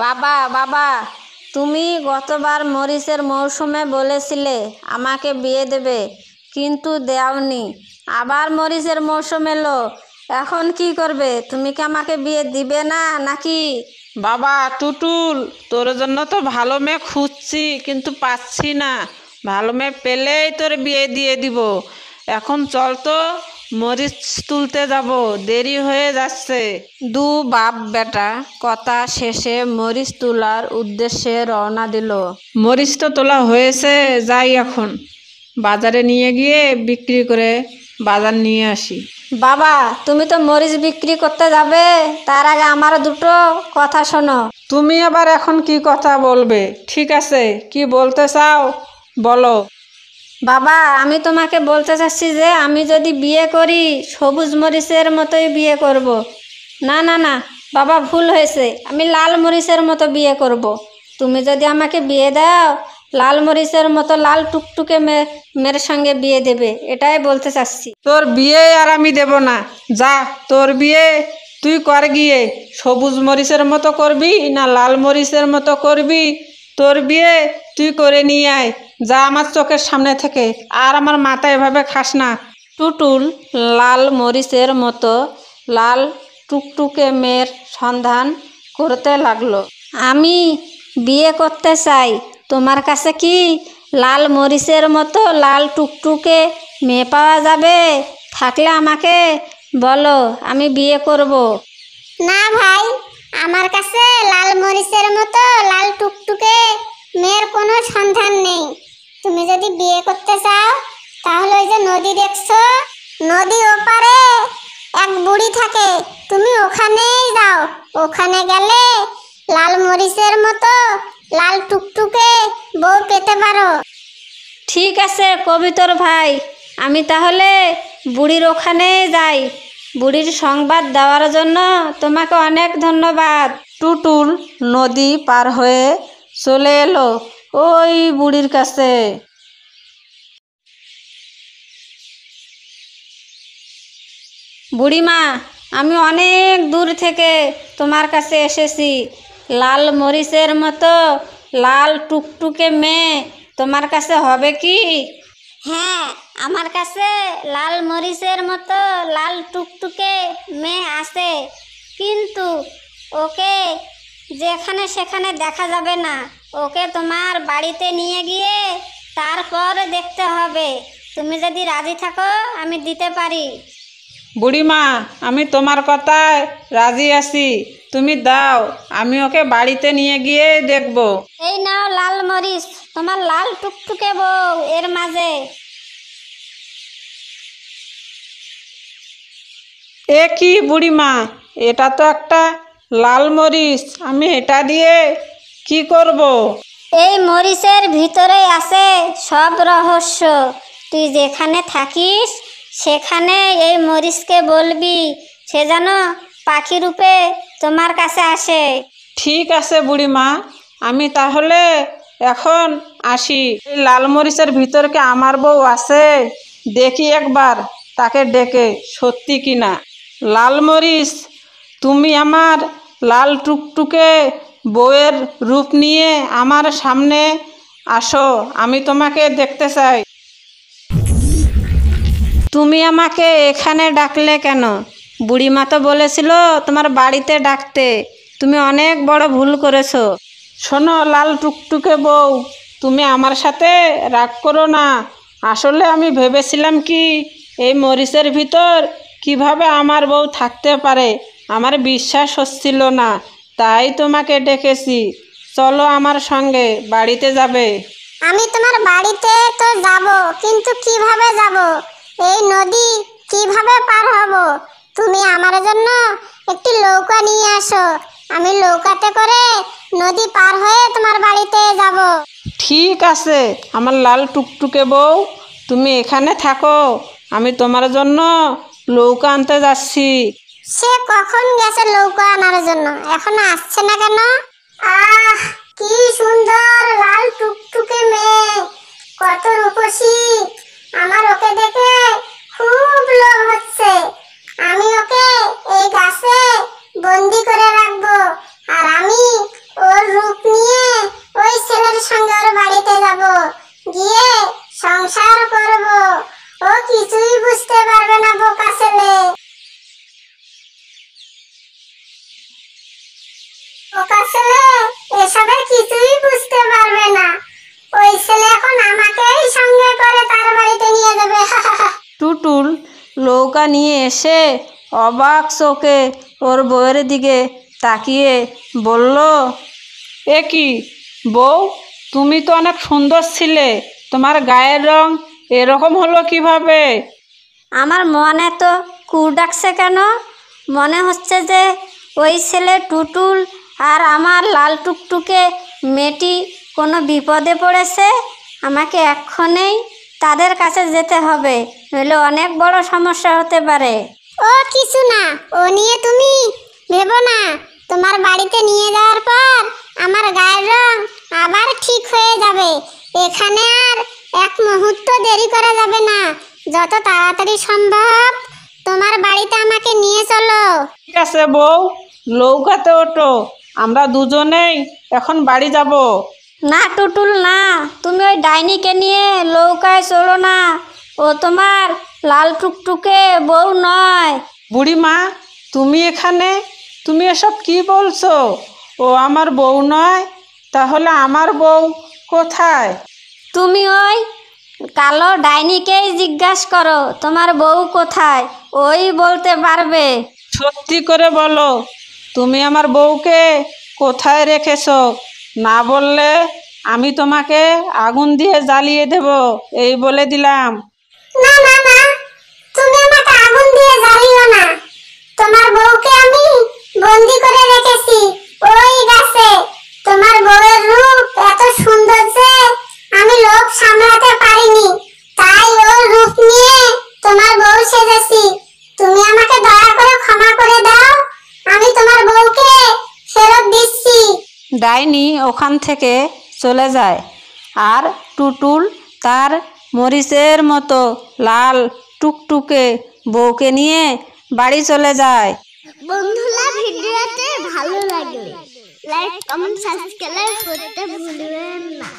বাবা বাবা, তুমি গতবার মরিচের মৌসুমে বলেছিলে আমাকে বিয়ে দেবে, কিন্তু দেওনি। আবার মরিচের মৌসুম এলো, এখন কি করবে? তুমি কি আমাকে বিয়ে দিবে না নাকি? বাবা টুটুল, তোর জন্য তো ভালো মেয়ে খুঁজছি, কিন্তু পাচ্ছি না। ভালো মেয়ে পেলেই তোর বিয়ে দিয়ে দিব। এখন চল তো, মরিচ তুলতে যাব, দেরি হয়ে যাচ্ছে। দু বাপ বেটা কথা শেষে মরিচ তোলার উদ্দেশ্যে রওনা দিল। মরিচ তো তোলা হয়েছে, যাই এখন বাজারে নিয়ে গিয়ে বিক্রি করে বাজার নিয়ে আসি। বাবা, তুমি তো মরিচ বিক্রি করতে যাবে, তার আগে আমার দুটো কথা শোনো। তুমি আবার এখন কি কথা বলবে? ঠিক আছে, কি বলতে চাও বলো। বাবা, আমি তোমাকে বলতে চাচ্ছি যে আমি যদি বিয়ে করি সবুজ মরিচের মতোই বিয়ে করব। না না না বাবা, ভুল হয়েছে, আমি লাল মরিচের মতো বিয়ে করব। তুমি যদি আমাকে বিয়ে দাও, লাল মরিচের মতো লাল টুকটুকে মেয়ের সঙ্গে বিয়ে দেবে, এটাই বলতে চাচ্ছি। তোর বিয়ে আর আমি দেব না। যা, তোর বিয়ে তুই কর গিয়ে। সবুজ মরিচের মতো করবি না লাল মরিচের মতো করবি, তোর বিয়ে তুই করে নিয়ে আয়। যা আমার চোখের সামনে থেকে, আর আমার মাথায় এভাবে খাস না। টুটুল লাল মরিচের মতো লাল টুকটুকে মেয়ের সন্ধান করতে লাগলো। আমি বিয়ে করতে চাই, তোমার কাছে কি লাল মরিচের মতো লাল টুকটুকে মেয়ে পাওয়া যাবে? থাকলে আমাকে বলো, আমি বিয়ে করব। না ভাই, আমার কাছে লাল মরিচের মতো লাল টুকটুকে মেয়ের কোনো সন্ধান নেই। তুমি যদি বিয়ে করতে চাও, তাহলে ওই যে নদী দেখছো, নদী ওপারে এক বুড়ি থাকে, তুমি ওখানেই যাও। ওখানে গেলে লাল মরিচের মতো লাল টুকটুকে বউ পেতে পারো। ঠিক আছে কবিতর ভাই, আমি তাহলে বুড়ির ওখানে যাই। বুড়ির সংবাদ দেওয়ার জন্য তোমাকে অনেক ধন্যবাদ। টুটুল নদী পার হয়ে চলে এলো ওই বুড়ির কাছে। বুড়িমা, আমি অনেক দূর থেকে তোমার কাছে এসেছি। লাল মরিচের মতো লাল টুকটুকে মেয়ে তোমার কাছে হবে কি? হ্যাঁ, আমার কাছে লাল মরিচের মতো লাল টুকটুকে মেয়ে আছে, কিন্তু ওকে যেখানে সেখানে দেখা যাবে না। ওকে তোমার বাড়িতে নিয়ে গিয়ে তারপর দেখতে হবে। তুমি যদি রাজি থাকো, আমি দিতে পারি। বুড়িমা, আমি তোমার কথায় রাজি আছি, তুমি দাও, আমি ওকে বাড়িতে নিয়ে গিয়ে দেখব। এই নাও লাল মরিচ, তোমার লাল টুকটুকে বউ এর মাঝে। এ কি বুড়িমা, এটা তো একটা লাল মরিচ, আমি এটা দিয়ে কি করব? এই মরিচের ভিতরেই আছে সব রহস্য। তুই যেখানে থাকিস সেখানে এই মরিচকে বলবি, সে যেন পাখি রূপে তোমার কাছে আসে। ঠিক আছে বুড়িমা, আমি তাহলে এখন আসি। এই লাল মরিচের ভিতর কি আমার বউ আছে? দেখি একবার তাকে ডেকে, সত্যি কিনা। লাল মরিচ, তুমি আমার লাল টুকটুকে বউয়ের রূপ নিয়ে আমার সামনে আসো, আমি তোমাকে দেখতে চাই। তুমি আমাকে এখানে ডাকলে কেন? বুড়িমা তো বলেছিল তোমার বাড়িতে ডাকতে। তুমি অনেক বড় ভুল করেছো। শোনো লাল টুকটুকে বউ, তুমি আমার সাথে রাগ করো না। আসলে আমি ভেবেছিলাম কি, এই মরিচের ভিতর কিভাবে আমার বউ থাকতে পারে, আমার বিশ্বাস হচ্ছিল না, তাই তোমাকে ডেকেছি। চলো আমার সঙ্গে, বাড়িতে যাবে। আমি তোমার বাড়িতে তো যাব, কিন্তু কিভাবে যাব? এই নদী কিভাবে পার হব? তুমি আমার জন্য একটি নৌকা নিয়ে আসো, আমি নৌকাতে করে নদী পার হয়ে তোমার বাড়িতে যাব। ঠিক আছে আমার লাল টুকটুকে বউ, তুমি এখানে থাকো, আমি তোমার জন্য নৌকা আনতে যাচ্ছি। সে কখন গেছে নৌকা আনার জন্য, এখনো আসছে না কেন? আহ, কি সুন্দর লাল টুকটুকে মেয়ে, কত রূপসী! আমার ওকে দেখে খুব লোভ হচ্ছে। আমি ওকে এই গাছে বন্দি করে রাখবো, আর আমি যাব, গিয়ে সংসার করব। ও কিছুই বুঝতে পারবে না, বোকা ছেলে। বোকা ছেলে এসবের কিছুই বুঝতে পারবে না। ওই ছেলে এখন আমাকেই সঙ্গে করে তার বাড়িতে নিয়ে যাবে। টুটুল নৌকা নিয়ে এসে অবাক চোখে ওর বউয়ের দিকে তাকিয়ে বলল, এ কি বউ, তুমি তো অনেক সুন্দর ছিলে, তোমার গায়ের রং এরকম হলো কিভাবে? আমার মনে তো কুর ডাকছে কেন? মনে হচ্ছে যে ওই ছেলে টুটুল আর আমার লাল টুকটুকে মেয়েটি কোনো বিপদে পড়েছে। আমাকে এক্ষণেই তাদের কাছে যেতে হবে, নইলে অনেক বড় সমস্যা হতে পারে। ও কিছু না, ও নিয়ে তুমি ভেবো না। তোমার বাড়িতে নিয়ে যাওয়ার পর আমার গায়ের রং আবার ঠিক হয়ে যাবে। এখানে আর এক মুহূর্ত দেরি করা যাবে না। যত তাড়াতাড়ি সম্ভব তোমার বাড়িতে আমাকে নিয়ে চলো। ঠিক আছে বউ, নৌকাতে ওঠো, আমরা দুজনেই এখন বাড়ি যাব। না টুটুল না, তুমি ওই ডাইনিকে নিয়ে নৌকায় চলো না। ও তোমার লাল টুকটুকে বউ নয়। বুড়িমা, তুমি এখানে, তুমি এসব কি বলছো? ও আমার বউ নয়? তাহলে আমার বউ কোথায়? তুমি ওই কালো ডাইনিকেই জিজ্ঞাসা করো তোমার বউ কোথায়, ওই বলতে পারবে। সত্যি করে বলো, তুমি আমার বউকে কোথায় রেখেছো? না বললে আমি তোমাকে আগুন দিয়ে জ্বালিয়ে দেব, এই বলে দিলাম। না না না, তুমি আমাকে আগুন দিয়ে জ্বালিও না। তোমার বউকে আমি বন্দি করে রেখেছি ওই গাছে। তোমার বউয়ের রূপ এত সুন্দর যে আমি লোভ সামলাতে পারিনি, তাই ওর রূপ নিয়ে তোমার বউ সেজেছি। তুমি আমাকে দয়া করে ক্ষমা করে দাও, আমি তোমার বউকে ফেরত দিচ্ছি। ডাইনি ওখান থেকে চলে যায় আর টুটুল তার মরিচের মতো লাল টুকটুকে বউকে নিয়ে বাড়ি চলে যায়। বন্ধুরা, ভিডিওতে ভালো লাগলে লাইক, কমেন্ট, সাবস্ক্রাইব করতে ভুলবেন না।